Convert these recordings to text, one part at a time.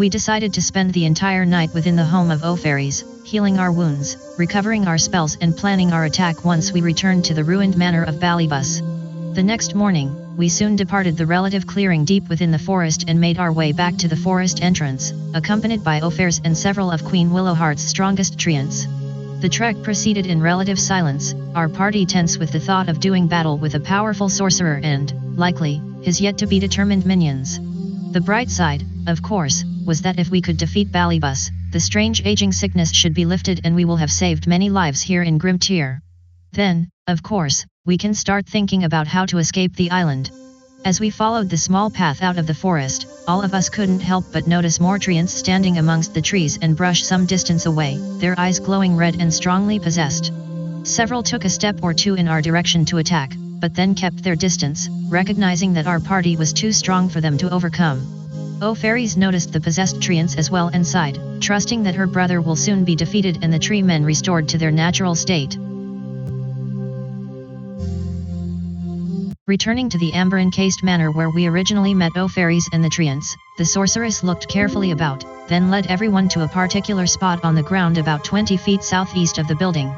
We decided to spend the entire night within the home of fairies, healing our wounds, recovering our spells and planning our attack once we returned to the ruined manor of Balybus. The next morning, we soon departed the relative clearing deep within the forest and made our way back to the forest entrance, accompanied by fairies and several of Queen Willowheart's strongest treants. The trek proceeded in relative silence, our party tense with the thought of doing battle with a powerful sorcerer and, likely, his yet-to-be-determined minions. The bright side, of course, was that if we could defeat Balybus, the strange aging sickness should be lifted and we will have saved many lives here in Grimtier. Then, of course, we can start thinking about how to escape the island. As we followed the small path out of the forest, all of us couldn't help but notice more treants standing amongst the trees and brush some distance away, their eyes glowing red and strongly possessed. Several took a step or two in our direction to attack, but then kept their distance, recognizing that our party was too strong for them to overcome. Fairies noticed the possessed treants as well and sighed, trusting that her brother will soon be defeated and the tree men restored to their natural state. Returning to the amber-encased manor where we originally met fairies and the treants, the sorceress looked carefully about, then led everyone to a particular spot on the ground about 20 feet southeast of the building.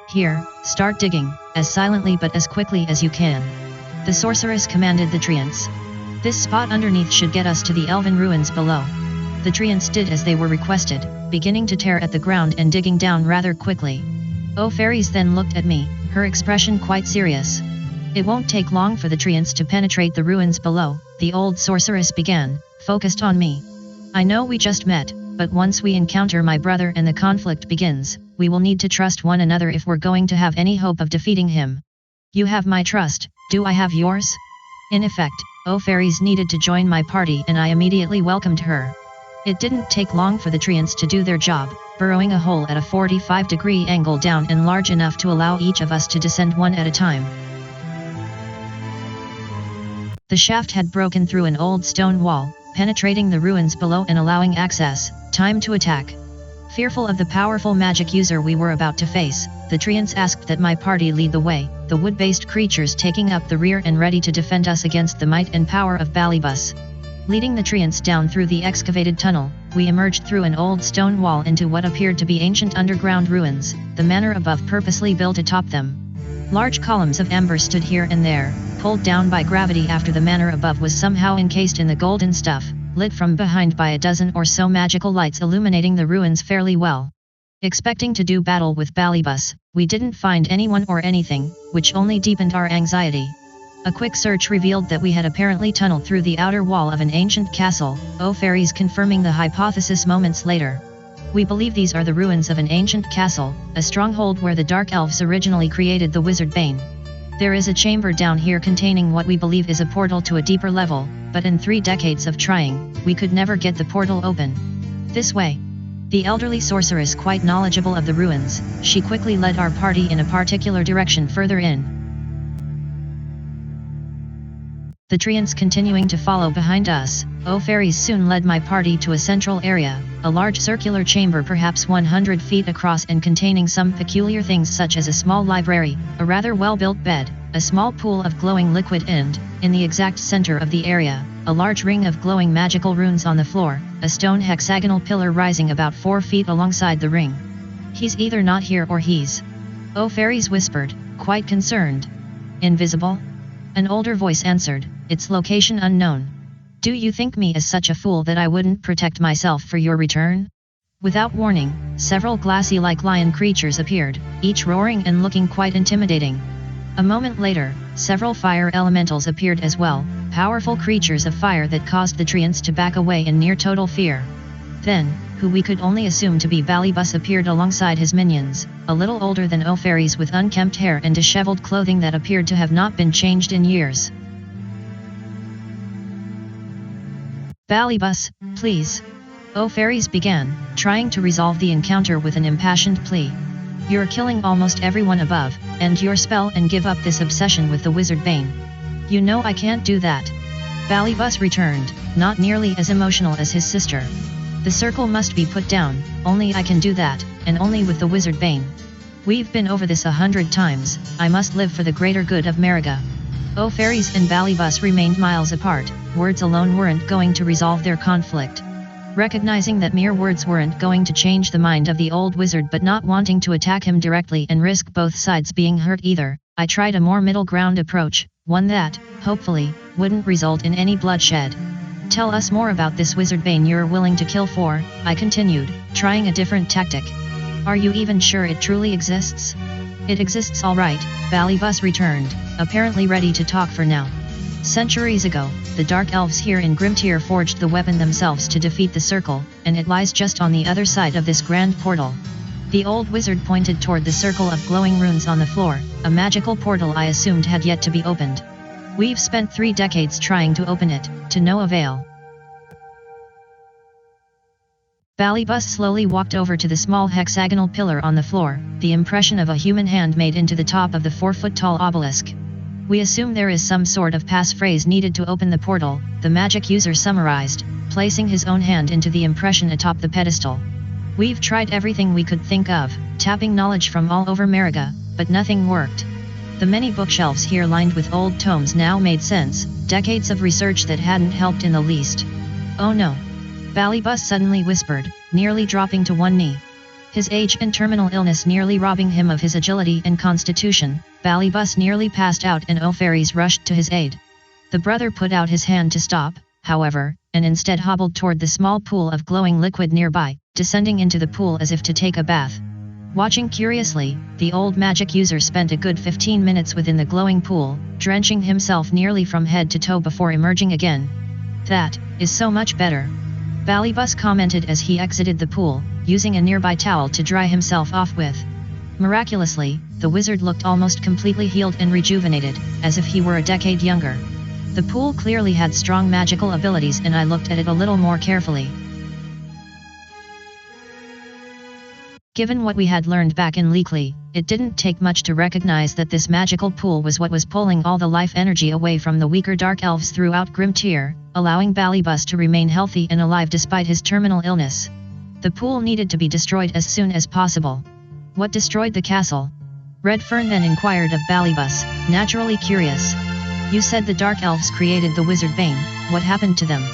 Here, start digging, as silently but as quickly as you can. The sorceress commanded the treants. This spot underneath should get us to the elven ruins below. The treants did as they were requested, beginning to tear at the ground and digging down rather quickly. Fairies then looked at me, her expression quite serious. It won't take long for the treants to penetrate the ruins below, the old sorceress began, focused on me. I know we just met, but once we encounter my brother and the conflict begins, we will need to trust one another if we're going to have any hope of defeating him. You have my trust, do I have yours? In effect, fairies needed to join my party and I immediately welcomed her. It didn't take long for the treants to do their job, burrowing a hole at a 45-degree angle down and large enough to allow each of us to descend one at a time. The shaft had broken through an old stone wall, penetrating the ruins below and allowing access. Time to attack. Fearful of the powerful magic user we were about to face, the treants asked that my party lead the way, the wood-based creatures taking up the rear and ready to defend us against the might and power of Balybus. Leading the treants down through the excavated tunnel, we emerged through an old stone wall into what appeared to be ancient underground ruins, the manor above purposely built atop them. Large columns of amber stood here and there, pulled down by gravity after the manor above was somehow encased in the golden stuff, lit from behind by a dozen or so magical lights illuminating the ruins fairly well. Expecting to do battle with Balybus, we didn't find anyone or anything, which only deepened our anxiety. A quick search revealed that we had apparently tunneled through the outer wall of an ancient castle, fairies confirming the hypothesis moments later. We believe these are the ruins of an ancient castle, a stronghold where the Dark Elves originally created the Wizardbane. There is a chamber down here containing what we believe is a portal to a deeper level, but in 3 decades of trying, we could never get the portal open. This way. The elderly sorceress quite knowledgeable of the ruins, she quickly led our party in a particular direction further in. The treants continuing to follow behind us, fairies soon led my party to a central area, a large circular chamber perhaps 100 feet across and containing some peculiar things such as a small library, a rather well-built bed, a small pool of glowing liquid and, in the exact center of the area, a large ring of glowing magical runes on the floor, a stone hexagonal pillar rising about 4 feet alongside the ring. He's either not here or he's... fairies whispered, quite concerned. Invisible? An older voice answered, its location unknown. Do you think me as such a fool that I wouldn't protect myself for your return? Without warning, several glassy-like lion creatures appeared, each roaring and looking quite intimidating. A moment later, several fire elementals appeared as well, powerful creatures of fire that caused the treants to back away in near total fear. Then, who we could only assume to be Balybus appeared alongside his minions, a little older than fairies with unkempt hair and disheveled clothing that appeared to have not been changed in years. Balybus, please. Fairies began, trying to resolve the encounter with an impassioned plea. You're killing almost everyone above, end your spell and give up this obsession with the Wizardbane. You know I can't do that. Balybus returned, not nearly as emotional as his sister. The circle must be put down, only I can do that, and only with the Wizardbane. We've been over this 100 times, I must live for the greater good of Mariga. Fairies and Balybus remained miles apart, words alone weren't going to resolve their conflict. Recognizing that mere words weren't going to change the mind of the old wizard, but not wanting to attack him directly and risk both sides being hurt either, I tried a more middle ground approach, one that, hopefully, wouldn't result in any bloodshed. Tell us more about this Wizardbane you're willing to kill for, I continued, trying a different tactic. Are you even sure it truly exists? It exists all right, Balybus returned, apparently ready to talk for now. Centuries ago, the Dark Elves here in Grimtier forged the weapon themselves to defeat the circle, and it lies just on the other side of this grand portal. The old wizard pointed toward the circle of glowing runes on the floor, a magical portal I assumed had yet to be opened. We've spent 3 decades trying to open it, to no avail. Balybus slowly walked over to the small hexagonal pillar on the floor, the impression of a human hand made into the top of the 4-foot-tall obelisk. We assume there is some sort of passphrase needed to open the portal, the magic user summarized, placing his own hand into the impression atop the pedestal. We've tried everything we could think of, tapping knowledge from all over Mariga, but nothing worked. The many bookshelves here lined with old tomes now made sense, decades of research that hadn't helped in the least. Oh no! Balybus suddenly whispered, nearly dropping to one knee. His age and terminal illness nearly robbing him of his agility and constitution, Balybus nearly passed out and O'Fairies rushed to his aid. The brother put out his hand to stop, however, and instead hobbled toward the small pool of glowing liquid nearby, descending into the pool as if to take a bath. Watching curiously, the old magic user spent a good 15 minutes within the glowing pool, drenching himself nearly from head to toe before emerging again. That is so much better, Balybus commented as he exited the pool, using a nearby towel to dry himself off with. Miraculously, the wizard looked almost completely healed and rejuvenated, as if he were a decade younger. The pool clearly had strong magical abilities and I looked at it a little more carefully. Given what we had learned back in Leakley, it didn't take much to recognize that this magical pool was what was pulling all the life energy away from the weaker dark elves throughout Grimtier, allowing Balybus to remain healthy and alive despite his terminal illness. The pool needed to be destroyed as soon as possible. What destroyed the castle? Redfern then inquired of Balybus, naturally curious. You said the dark elves created the Wizardbane, what happened to them?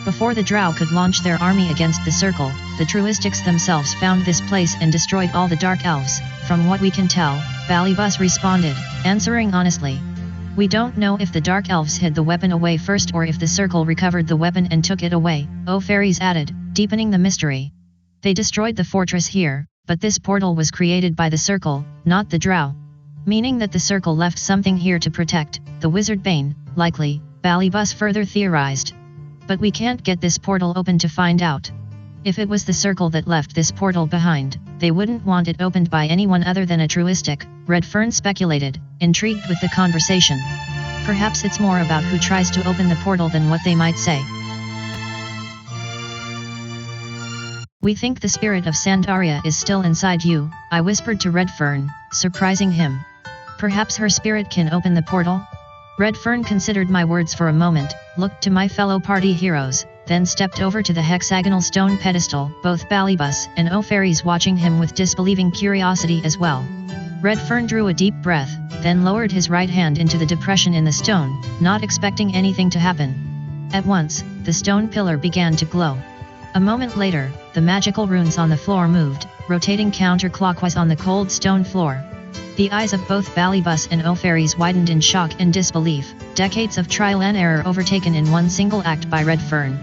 Before the Drow could launch their army against the Circle, the Truistics themselves found this place and destroyed all the Dark Elves, from what we can tell, Balybus responded, answering honestly. We don't know if the Dark Elves hid the weapon away first or if the Circle recovered the weapon and took it away, O'Fairies added, deepening the mystery. They destroyed the fortress here, but this portal was created by the Circle, not the Drow. Meaning that the Circle left something here to protect, the Wizardbane, likely, Balybus further theorized. But we can't get this portal open to find out. If it was the Circle that left this portal behind, they wouldn't want it opened by anyone other than a Truistic, Redfern speculated, intrigued with the conversation. Perhaps it's more about who tries to open the portal than what they might say. We think the spirit of Sandaria is still inside you, I whispered to Redfern, surprising him. Perhaps her spirit can open the portal? Redfern considered my words for a moment, looked to my fellow party heroes, then stepped over to the hexagonal stone pedestal, both Balybus and O'Fairies watching him with disbelieving curiosity as well. Redfern drew a deep breath, then lowered his right hand into the depression in the stone, not expecting anything to happen. At once, the stone pillar began to glow. A moment later, the magical runes on the floor moved, rotating counterclockwise on the cold stone floor. The eyes of both Balybus and O'Fairies widened in shock and disbelief, decades of trial and error overtaken in one single act by Redfern.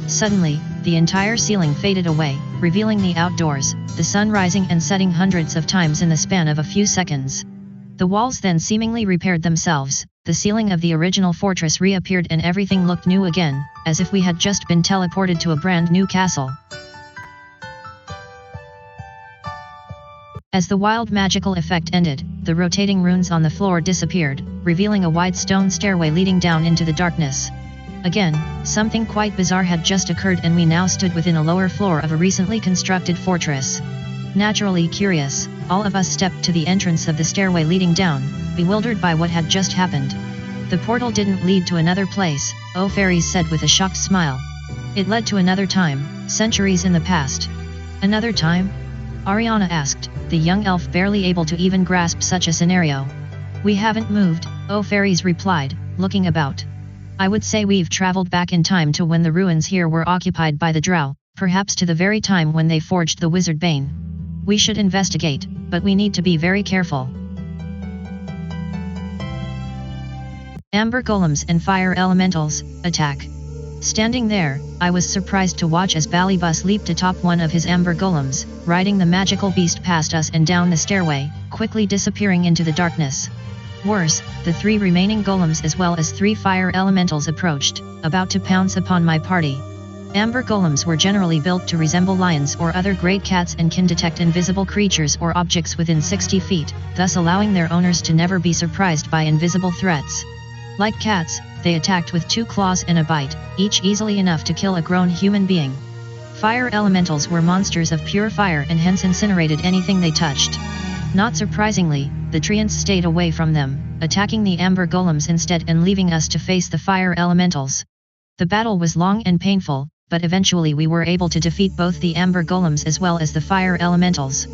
Suddenly, the entire ceiling faded away, revealing the outdoors, the sun rising and setting hundreds of times in the span of a few seconds. The walls then seemingly repaired themselves, the ceiling of the original fortress reappeared and everything looked new again, as if we had just been teleported to a brand new castle. As the wild magical effect ended, the rotating runes on the floor disappeared, revealing a wide stone stairway leading down into the darkness. Again, something quite bizarre had just occurred and we now stood within a lower floor of a recently constructed fortress. Naturally curious, all of us stepped to the entrance of the stairway leading down, bewildered by what had just happened. The portal didn't lead to another place, O'Fairies said with a shocked smile. It led to another time, centuries in the past. Another time? Ariana asked, the young elf barely able to even grasp such a scenario. We haven't moved, O'Fairies replied, looking about. I would say we've traveled back in time to when the ruins here were occupied by the Drow, perhaps to the very time when they forged the Wizardbane. We should investigate, but we need to be very careful. Amber Golems and Fire Elementals, attack. Standing there, I was surprised to watch as Balybus leaped atop one of his Amber Golems, riding the magical beast past us and down the stairway, quickly disappearing into the darkness. Worse, the 3 remaining golems as well as 3 fire elementals approached, about to pounce upon my party. Amber golems were generally built to resemble lions or other great cats and can detect invisible creatures or objects within 60 feet, thus allowing their owners to never be surprised by invisible threats. Like cats, they attacked with 2 claws and a bite, each easily enough to kill a grown human being. Fire elementals were monsters of pure fire and hence incinerated anything they touched. Not surprisingly, the treants stayed away from them, attacking the amber golems instead and leaving us to face the fire elementals. The battle was long and painful, but eventually we were able to defeat both the amber golems as well as the fire elementals.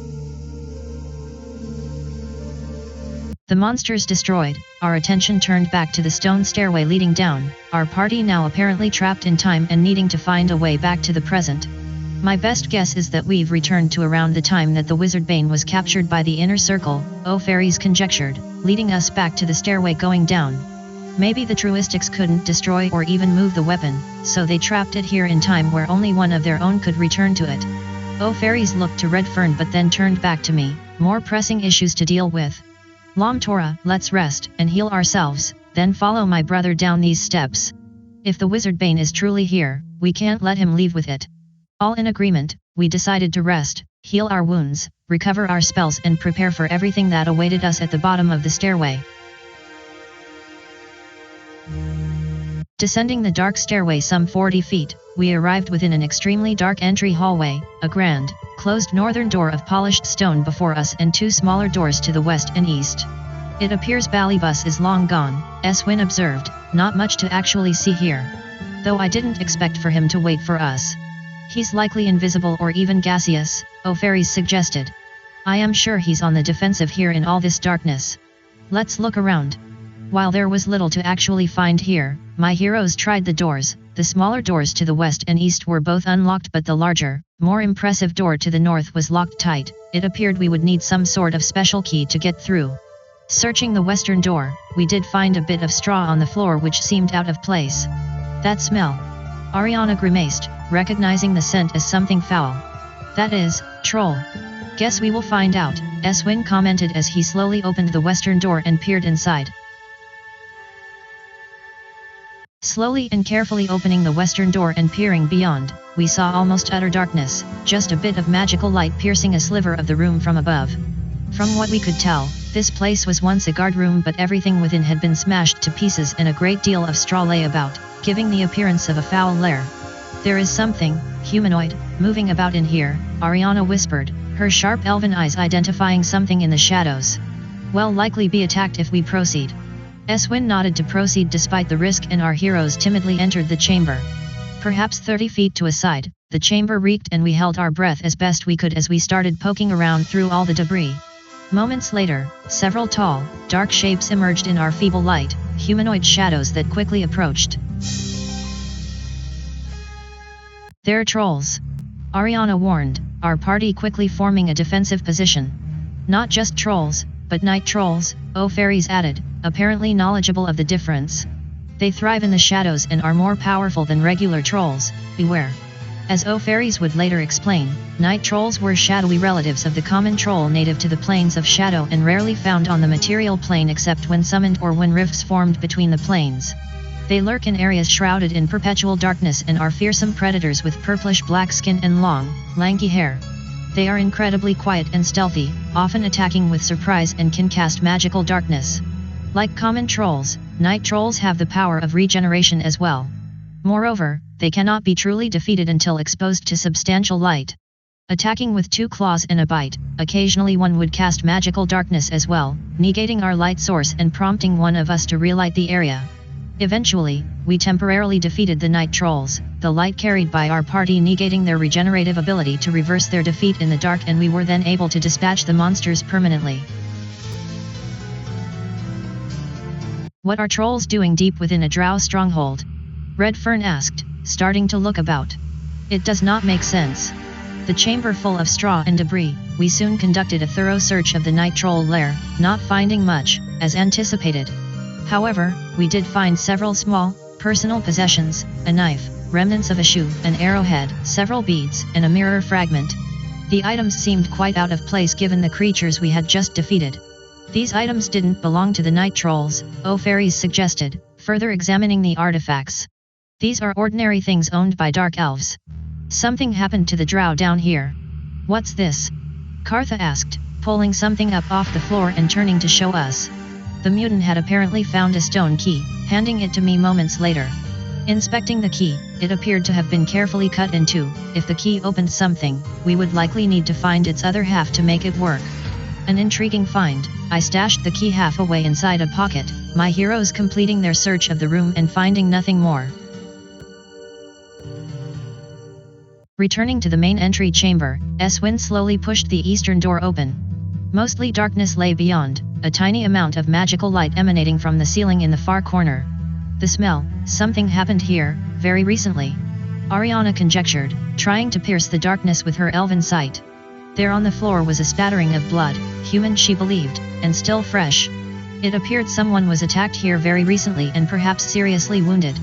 The monsters destroyed, our attention turned back to the stone stairway leading down, our party now apparently trapped in time and needing to find a way back to the present. My best guess is that we've returned to around the time that the Wizardbane was captured by the Inner Circle, Fairies conjectured, leading us back to the stairway going down. Maybe the Truistics couldn't destroy or even move the weapon, so they trapped it here in time where only one of their own could return to it. Fairies looked to Redfern but then turned back to me, more pressing issues to deal with. Lomtora, let's rest and heal ourselves, then follow my brother down these steps. If the Wizardbane is truly here, we can't let him leave with it. All in agreement, we decided to rest, heal our wounds, recover our spells and prepare for everything that awaited us at the bottom of the stairway. Descending the dark stairway some 40 feet, we arrived within an extremely dark entry hallway, a grand, closed northern door of polished stone before us and 2 smaller doors to the west and east. It appears Balybus is long gone, Eswin observed, not much to actually see here. Though I didn't expect for him to wait for us. He's likely invisible or even gaseous, Fairies suggested. I am sure he's on the defensive here in all this darkness. Let's look around. While there was little to actually find here, my heroes tried the doors. The smaller doors to the west and east were both unlocked but the larger, more impressive door to the north was locked tight. It appeared we would need some sort of special key to get through. Searching the western door, we did find a bit of straw on the floor which seemed out of place. That smell. Ariana grimaced, recognizing the scent as something foul. That is, troll. Guess we will find out, Eswin commented as he slowly opened the western door and peered inside. Slowly and carefully opening the western door and peering beyond, we saw almost utter darkness, just a bit of magical light piercing a sliver of the room from above. From what we could tell, this place was once a guard room but everything within had been smashed to pieces and a great deal of straw lay about, giving the appearance of a foul lair. There is something, humanoid, moving about in here, Ariana whispered, her sharp elven eyes identifying something in the shadows. We'll likely be attacked if we proceed. Eswin nodded to proceed despite the risk and our heroes timidly entered the chamber. Perhaps 30 feet to a side, the chamber reeked and we held our breath as best we could as we started poking around through all the debris. Moments later, several tall, dark shapes emerged in our feeble light, humanoid shadows that quickly approached. They're trolls. Ariana warned, our party quickly forming a defensive position. Not just trolls, but night trolls, Fairies added, apparently knowledgeable of the difference. They thrive in the shadows and are more powerful than regular trolls, beware. As Fairies would later explain, night trolls were shadowy relatives of the common troll native to the planes of shadow and rarely found on the material plane except when summoned or when rifts formed between the planes. They lurk in areas shrouded in perpetual darkness and are fearsome predators with purplish-black skin and long, lanky hair. They are incredibly quiet and stealthy, often attacking with surprise and can cast magical darkness. Like common trolls, night trolls have the power of regeneration as well. Moreover, they cannot be truly defeated until exposed to substantial light. Attacking with 2 claws and a bite, occasionally one would cast magical darkness as well, negating our light source and prompting one of us to relight the area. Eventually, we temporarily defeated the night trolls, the light carried by our party negating their regenerative ability to reverse their defeat in the dark, and we were then able to dispatch the monsters permanently. What are trolls doing deep within a drow stronghold? Redfern asked, starting to look about. It does not make sense. The chamber full of straw and debris, we soon conducted a thorough search of the night troll lair, not finding much, as anticipated. However, we did find several small, personal possessions, a knife, remnants of a shoe, an arrowhead, several beads, and a mirror fragment. The items seemed quite out of place given the creatures we had just defeated. These items didn't belong to the night trolls, fairies suggested, further examining the artifacts. These are ordinary things owned by dark elves. Something happened to the drow down here. What's this? Kartha asked, pulling something up off the floor and turning to show us. The mutant had apparently found a stone key, handing it to me moments later. Inspecting the key, it appeared to have been carefully cut in two. If the key opened something, we would likely need to find its other half to make it work. An intriguing find. I stashed the key half away inside a pocket, my heroes completing their search of the room and finding nothing more. Returning to the main entry chamber, Eswin slowly pushed the eastern door open. Mostly darkness lay beyond, a tiny amount of magical light emanating from the ceiling in the far corner. The smell, something happened here, very recently. Ariana conjectured, trying to pierce the darkness with her elven sight. There on the floor was a spattering of blood, human she believed, and still fresh. It appeared someone was attacked here very recently and perhaps seriously wounded.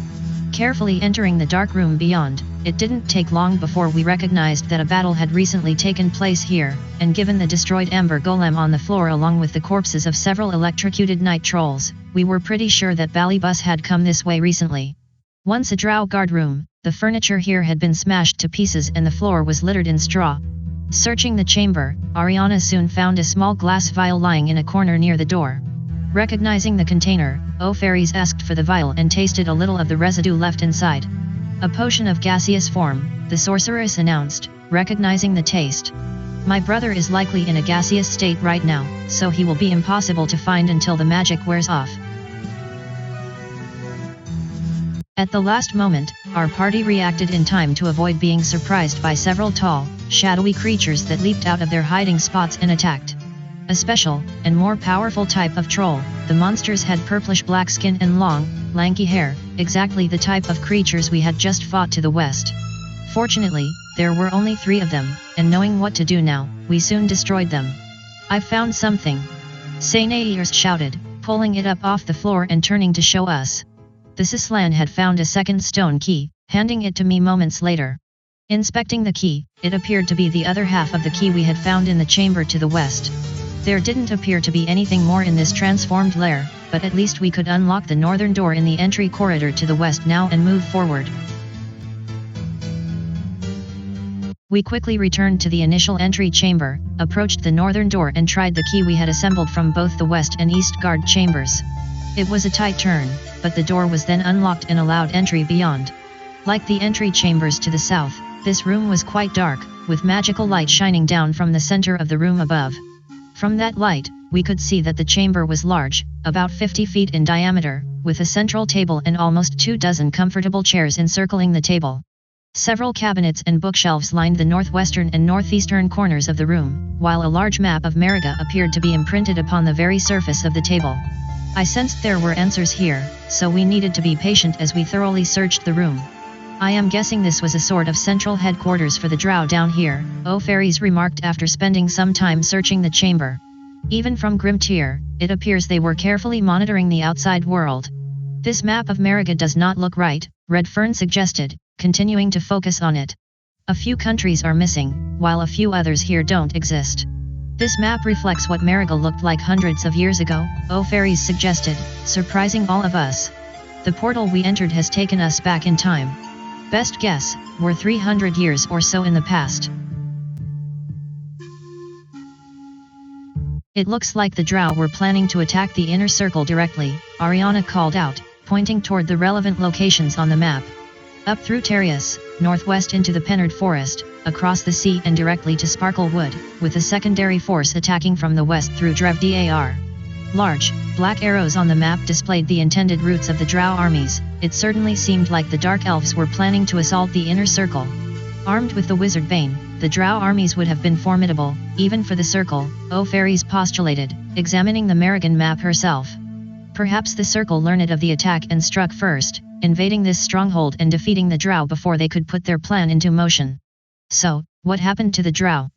Carefully entering the dark room beyond, it didn't take long before we recognized that a battle had recently taken place here, and given the destroyed ember golem on the floor along with the corpses of several electrocuted night trolls, we were pretty sure that Balybus had come this way recently. Once a drow guard room, the furniture here had been smashed to pieces and the floor was littered in straw. Searching the chamber, Ariana soon found a small glass vial lying in a corner near the door. Recognizing the container, fairies asked for the vial and tasted a little of the residue left inside. A potion of gaseous form, the sorceress announced, recognizing the taste. My brother is likely in a gaseous state right now, so he will be impossible to find until the magic wears off. At the last moment, our party reacted in time to avoid being surprised by several tall, shadowy creatures that leaped out of their hiding spots and attacked. A special, and more powerful type of troll, the monsters had purplish-black skin and long, lanky hair, exactly the type of creatures we had just fought to the west. Fortunately, there were only 3 of them, and knowing what to do now, we soon destroyed them. "I've found something," Sainairs shouted, pulling it up off the floor and turning to show us. The Sislan had found a second stone key, handing it to me moments later. Inspecting the key, it appeared to be the other half of the key we had found in the chamber to the west. There didn't appear to be anything more in this transformed lair, but at least we could unlock the northern door in the entry corridor to the west now and move forward. We quickly returned to the initial entry chamber, approached the northern door and tried the key we had assembled from both the west and east guard chambers. It was a tight turn, but the door was then unlocked and allowed entry beyond. Like the entry chambers to the south, this room was quite dark, with magical light shining down from the center of the room above. From that light, we could see that the chamber was large, about 50 feet in diameter, with a central table and almost 24 comfortable chairs encircling the table. Several cabinets and bookshelves lined the northwestern and northeastern corners of the room, while a large map of Mariga appeared to be imprinted upon the very surface of the table. I sensed there were answers here, so we needed to be patient as we thoroughly searched the room. "I am guessing this was a sort of central headquarters for the drow down here," fairies remarked after spending some time searching the chamber. Even from Grimtier, it appears they were carefully monitoring the outside world. "This map of Mariga does not look right," Redfern suggested, continuing to focus on it. "A few countries are missing, while a few others here don't exist. This map reflects what Mariga looked like hundreds of years ago," fairies suggested, surprising all of us. "The portal we entered has taken us back in time. Best guess, we're 300 years or so in the past." "It looks like the drow were planning to attack the inner circle directly," Ariana called out, pointing toward the relevant locations on the map. "Up through Terius, northwest into the Pennard Forest, across the sea and directly to Sparkle Wood, with a secondary force attacking from the west through Drevdar." Large, black arrows on the map displayed the intended routes of the drow armies. It certainly seemed like the Dark Elves were planning to assault the inner circle. Armed with the Wizardbane, the drow armies would have been formidable, even for the circle, fairies postulated, examining the Marigan map herself. "Perhaps the circle learned of the attack and struck first," invading this stronghold and defeating the Drow before they could put their plan into motion. So, what happened to the Drow?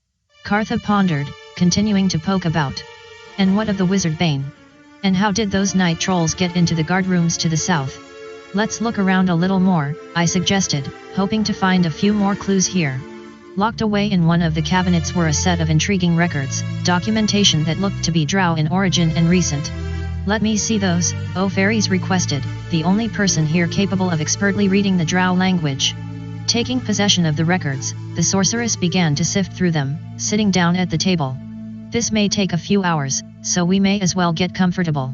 Kartha pondered, continuing to poke about. And what of the Wizardbane? And how did those night trolls get into the guard rooms to the south? Let's look around a little more, I suggested, hoping to find a few more clues here. Locked away in one of the cabinets were a set of intriguing records, documentation that looked to be Drow in origin and recent. Let me see those, Fairies requested, the only person here capable of expertly reading the Drow language. Taking possession of the records, the sorceress began to sift through them, sitting down at the table. This may take a few hours, so we may as well get comfortable.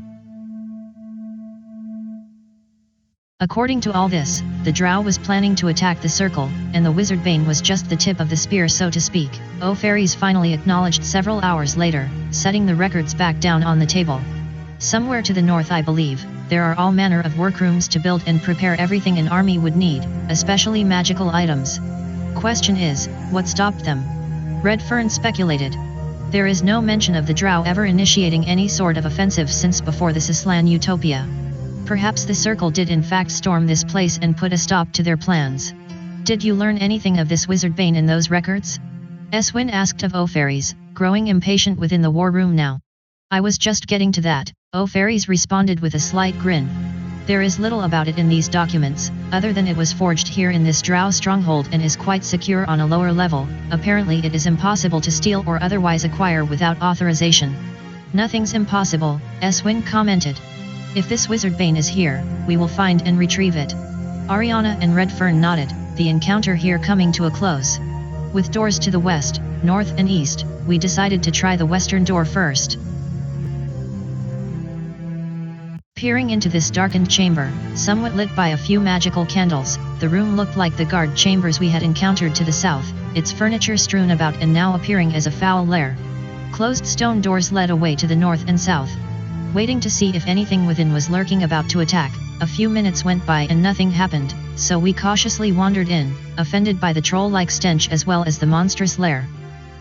According to all this, the Drow was planning to attack the circle, and the Wizardbane was just the tip of the spear, so to speak. Fairies finally acknowledged several hours later, setting the records back down on the table. Somewhere to the north, I believe, there are all manner of workrooms to build and prepare everything an army would need, especially magical items. Question is, what stopped them? Redfern speculated. There is no mention of the Drow ever initiating any sort of offensive since before the Sislan Utopia. Perhaps the Circle did in fact storm this place and put a stop to their plans. Did you learn anything of this Wizardbane in those records? Eswin asked of Fairies, growing impatient within the war room now. I was just getting to that, Fairies responded with a slight grin. There is little about it in these documents, other than it was forged here in this Drow stronghold and is quite secure on a lower level. Apparently it is impossible to steal or otherwise acquire without authorization. Nothing's impossible, Eswin commented. If this Wizardbane is here, we will find and retrieve it. Ariana and Redfern nodded, the encounter here coming to a close. With doors to the west, north and east, we decided to try the western door first. Peering into this darkened chamber, somewhat lit by a few magical candles, the room looked like the guard chambers we had encountered to the south, its furniture strewn about and now appearing as a foul lair. Closed stone doors led away to the north and south. Waiting to see if anything within was lurking about to attack, a few minutes went by and nothing happened, so we cautiously wandered in, offended by the troll-like stench as well as the monstrous lair.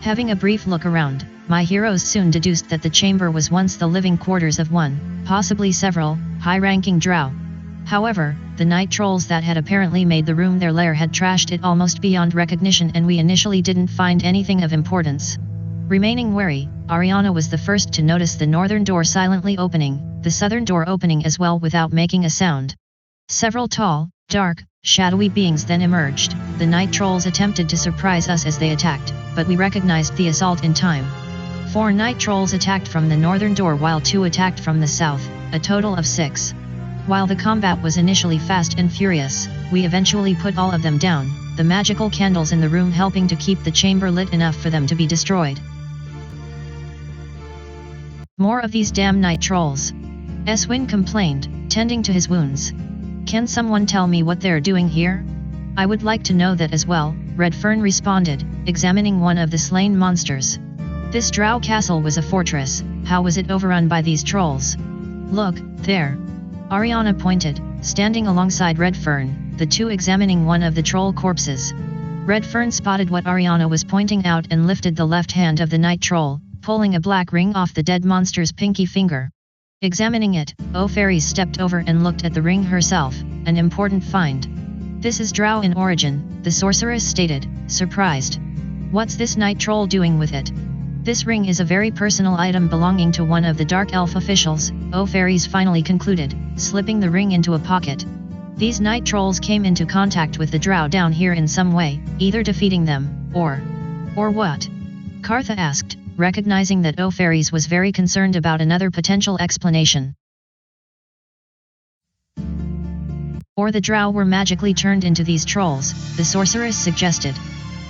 Having a brief look around, my heroes soon deduced that the chamber was once the living quarters of one, possibly several, high-ranking Drow. However, the night trolls that had apparently made the room their lair had trashed it almost beyond recognition, and we initially didn't find anything of importance. Remaining wary, Ariana was the first to notice the northern door silently opening, the southern door opening as well without making a sound. Several tall, dark, shadowy beings then emerged. The night trolls attempted to surprise us as they attacked, but we recognized the assault in time. 4 night trolls attacked from the northern door while 2 attacked from the south, a total of 6. While the combat was initially fast and furious, we eventually put all of them down, the magical candles in the room helping to keep the chamber lit enough for them to be destroyed. More of these damn night trolls. Eswin complained, tending to his wounds. Can someone tell me what they're doing here? I would like to know that as well, Redfern responded, examining one of the slain monsters. This Drow castle was a fortress, how was it overrun by these trolls? Look, there. Ariana pointed, standing alongside Redfern, the two examining one of the troll corpses. Redfern spotted what Ariana was pointing out and lifted the left hand of the night troll, pulling a black ring off the dead monster's pinky finger. Examining it, Fairies stepped over and looked at the ring herself, an important find. This is Drow in origin, the sorceress stated, surprised. What's this night troll doing with it? This ring is a very personal item belonging to one of the Dark Elf officials, Fairies finally concluded, slipping the ring into a pocket. These night trolls came into contact with the Drow down here in some way, either defeating them, or what? Kartha asked, recognizing that Fairies was very concerned about another potential explanation. Or the Drow were magically turned into these trolls, the sorceress suggested.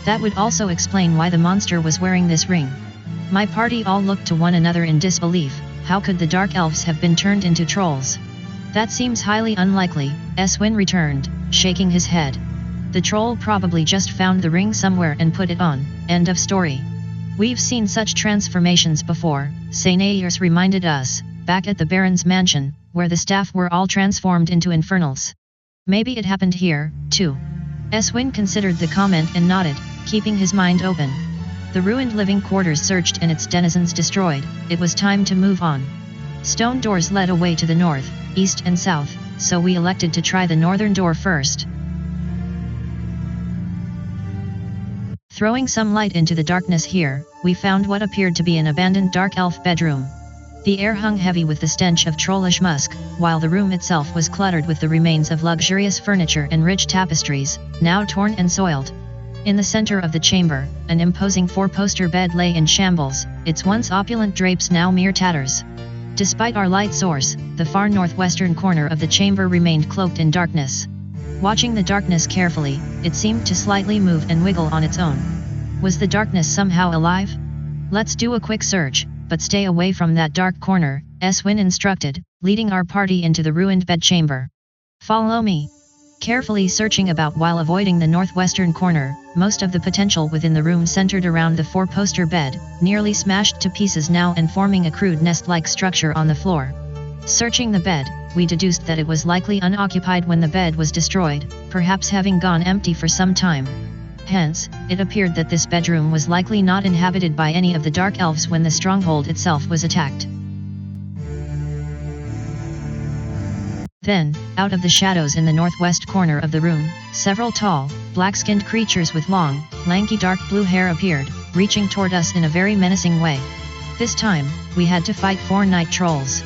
That would also explain why the monster was wearing this ring. My party all looked to one another in disbelief. How could the Dark Elves have been turned into trolls? That seems highly unlikely, Eswin returned, shaking his head. The troll probably just found the ring somewhere and put it on, end of story. We've seen such transformations before, Sainairs reminded us, back at the Baron's mansion, where the staff were all transformed into infernals. Maybe it happened here, too. Eswin considered the comment and nodded, keeping his mind open. The ruined living quarters searched and its denizens destroyed, it was time to move on. Stone doors led away to the north, east and south, so we elected to try the northern door first. Throwing some light into the darkness here, we found what appeared to be an abandoned dark elf bedroom. The air hung heavy with the stench of trollish musk, while the room itself was cluttered with the remains of luxurious furniture and rich tapestries, now torn and soiled. In the center of the chamber, an imposing four-poster bed lay in shambles, its once opulent drapes now mere tatters. Despite our light source, the far northwestern corner of the chamber remained cloaked in darkness. Watching the darkness carefully, it seemed to slightly move and wiggle on its own. Was the darkness somehow alive? Let's do a quick search, but stay away from that dark corner, Eswin instructed, leading our party into the ruined bedchamber. Follow me. Carefully searching about while avoiding the northwestern corner, most of the potential within the room centered around the four-poster bed, nearly smashed to pieces now and forming a crude nest-like structure on the floor. Searching the bed, we deduced that it was likely unoccupied when the bed was destroyed, perhaps having gone empty for some time. Hence, it appeared that this bedroom was likely not inhabited by any of the dark elves when the stronghold itself was attacked. Then, out of the shadows in the northwest corner of the room, several tall, black-skinned creatures with long, lanky dark blue hair appeared, reaching toward us in a very menacing way. This time, we had to fight 4 night trolls.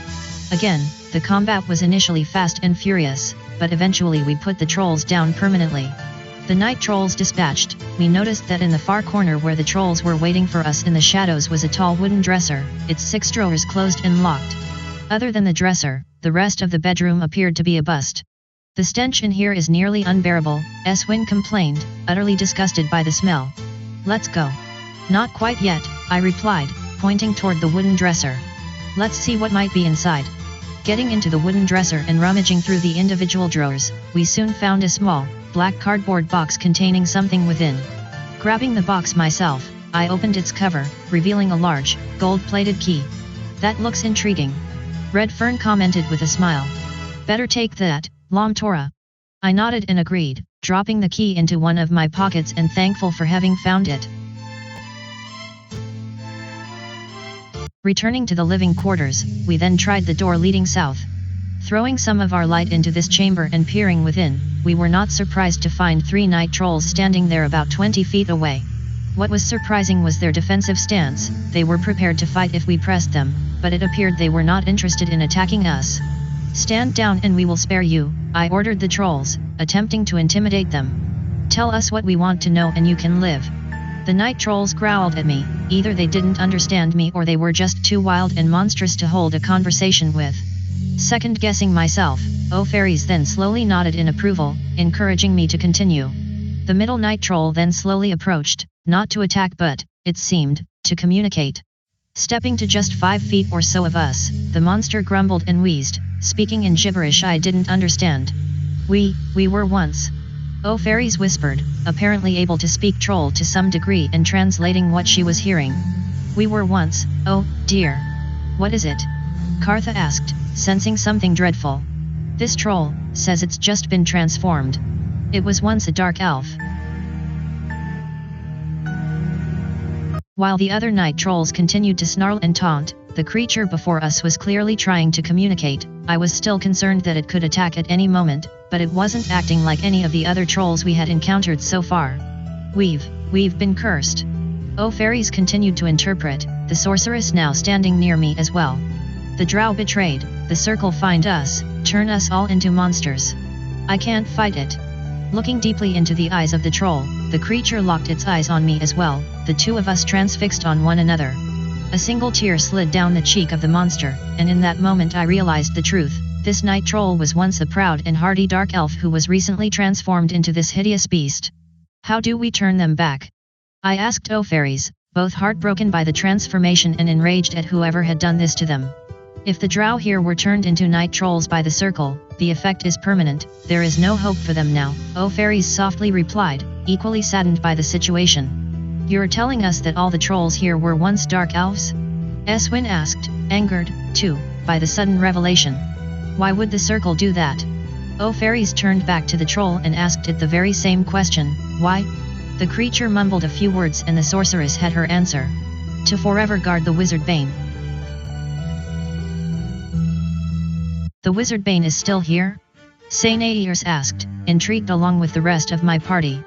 Again, the combat was initially fast and furious, but eventually we put the trolls down permanently. The night trolls dispatched, we noticed that in the far corner where the trolls were waiting for us in the shadows was a tall wooden dresser, its 6 drawers closed and locked. Other than the dresser, the rest of the bedroom appeared to be a bust. The stench in here is nearly unbearable, Eswin complained, utterly disgusted by the smell. Let's go. Not quite yet, I replied, pointing toward the wooden dresser. Let's see what might be inside. Getting into the wooden dresser and rummaging through the individual drawers, we soon found a small, black cardboard box containing something within. Grabbing the box myself, I opened its cover, revealing a large, gold-plated key. That looks intriguing. Red Fern commented with a smile. Better take that, Lomtora. I nodded and agreed, dropping the key into one of my pockets and thankful for having found it. Returning to the living quarters, we then tried the door leading south. Throwing some of our light into this chamber and peering within, we were not surprised to find 3 night trolls standing there about 20 feet away. What was surprising was their defensive stance. They were prepared to fight if we pressed them, but it appeared they were not interested in attacking us. Stand down and we will spare you, I ordered the trolls, attempting to intimidate them. Tell us what we want to know and you can live. The night trolls growled at me, either they didn't understand me or they were just too wild and monstrous to hold a conversation with. Second-guessing myself, fairies then slowly nodded in approval, encouraging me to continue. The middle night troll then slowly approached, not to attack but, it seemed, to communicate. Stepping to just 5 feet or so of us, the monster grumbled and wheezed, speaking in gibberish I didn't understand. We were once. Fairies whispered, apparently able to speak troll to some degree and translating what she was hearing. We were once, oh, dear. What is it? Kartha asked, sensing something dreadful. This troll says it's just been transformed. It was once a dark elf. While the other night trolls continued to snarl and taunt, the creature before us was clearly trying to communicate. I was still concerned that it could attack at any moment, but it wasn't acting like any of the other trolls we had encountered so far. We've been cursed. Fairies continued to interpret, the sorceress now standing near me as well. The drow betrayed, the circle find us, turn us all into monsters. I can't fight it. Looking deeply into the eyes of the troll, the creature locked its eyes on me as well, the two of us transfixed on one another. A single tear slid down the cheek of the monster, and in that moment I realized the truth. This night troll was once a proud and hardy dark elf who was recently transformed into this hideous beast. How do we turn them back? I asked fairies, both heartbroken by the transformation and enraged at whoever had done this to them. If the drow here were turned into night trolls by the circle, the effect is permanent, there is no hope for them now, fairies softly replied, equally saddened by the situation. You're telling us that all the trolls here were once dark elves? Eswin asked, angered, too, by the sudden revelation. Why would the circle do that? Fairies turned back to the troll and asked it the very same question, why? The creature mumbled a few words and the sorceress had her answer. To forever guard the Wizardbane. The Wizardbane is still here? Sainairs asked, intrigued along with the rest of my party.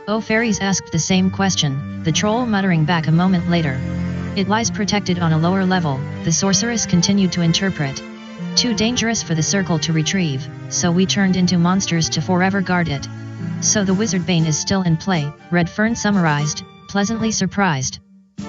Oh, fairies asked the same question, the troll muttering back a moment later. It lies protected on a lower level, the sorceress continued to interpret. Too dangerous for the circle to retrieve, so we turned into monsters to forever guard it. So the Wizardbane is still in play, Redfern summarized, pleasantly surprised.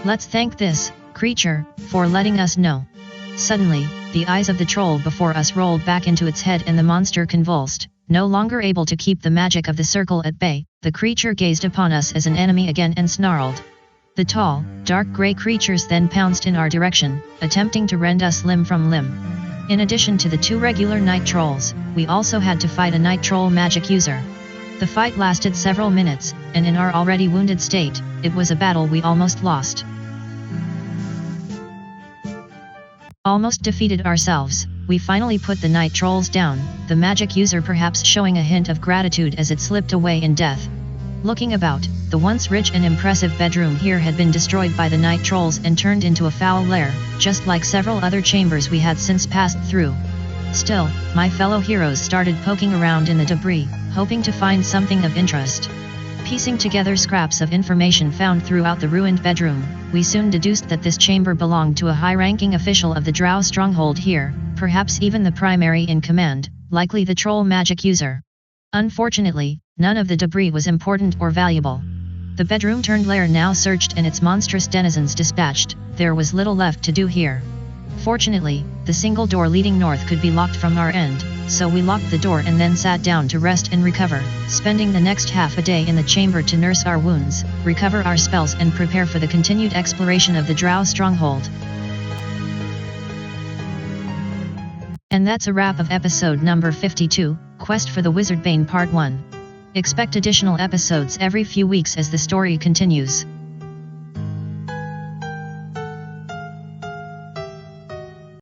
Let's thank this creature for letting us know. Suddenly, the eyes of the troll before us rolled back into its head and the monster convulsed. No longer able to keep the magic of the circle at bay, the creature gazed upon us as an enemy again and snarled. The tall, dark grey creatures then pounced in our direction, attempting to rend us limb from limb. In addition to the 2 regular night trolls, we also had to fight a night troll magic user. The fight lasted several minutes, and in our already wounded state, it was a battle we almost lost. Almost defeated ourselves, we finally put the night trolls down, the magic user perhaps showing a hint of gratitude as it slipped away in death. Looking about, the once rich and impressive bedroom here had been destroyed by the night trolls and turned into a foul lair, just like several other chambers we had since passed through. Still, my fellow heroes started poking around in the debris, hoping to find something of interest. Piecing together scraps of information found throughout the ruined bedroom, we soon deduced that this chamber belonged to a high-ranking official of the Drow stronghold here, perhaps even the primary in command, likely the troll magic user. Unfortunately, none of the debris was important or valuable. The bedroom-turned lair now searched and its monstrous denizens dispatched, there was little left to do here. Fortunately, the single door leading north could be locked from our end, so we locked the door and then sat down to rest and recover, spending the next half a day in the chamber to nurse our wounds, recover our spells and prepare for the continued exploration of the Drow stronghold. And that's a wrap of episode number 52, Quest for the Wizardbane Part 1. Expect additional episodes every few weeks as the story continues.